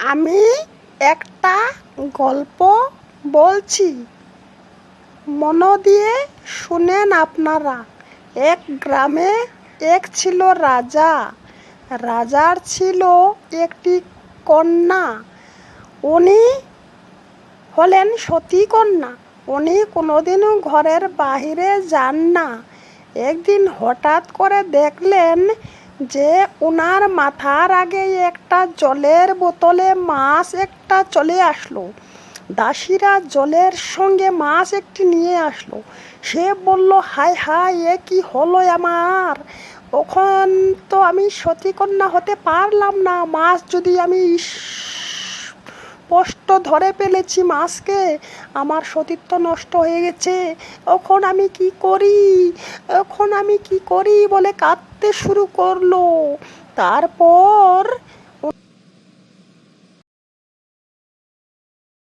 আমি একটা গল্প বলছি, মন দিয়ে শুনেন আপনারা। এক গ্রামে এক ছিল রাজা। রাজার ছিল একটি কন্যা। উনি হলেন সতী কন্যা। উনি কোনোদিনও ঘরের বাহিরে যান না। একদিন হঠাৎ করে দেখলেন যে ওনার মাথার আগে একটা জলের বোতলে মাছ একটা চলে আসলো। দাসীরা জলের সঙ্গে মাছ একটি নিয়ে আসলো। সে বলল, হায় হায়, এ কি হলো আমার? ওখান তো আমি সতীকন্যা হতে পারলাম না। মাছ যদি আমি স্পষ্ট ধরে ফেলেছি মাছকে, আমার সতীত্ব নষ্ট হয়ে গেছে। এখন আমি কি করি বলে কাঁদতে শুরু করলো। তারপর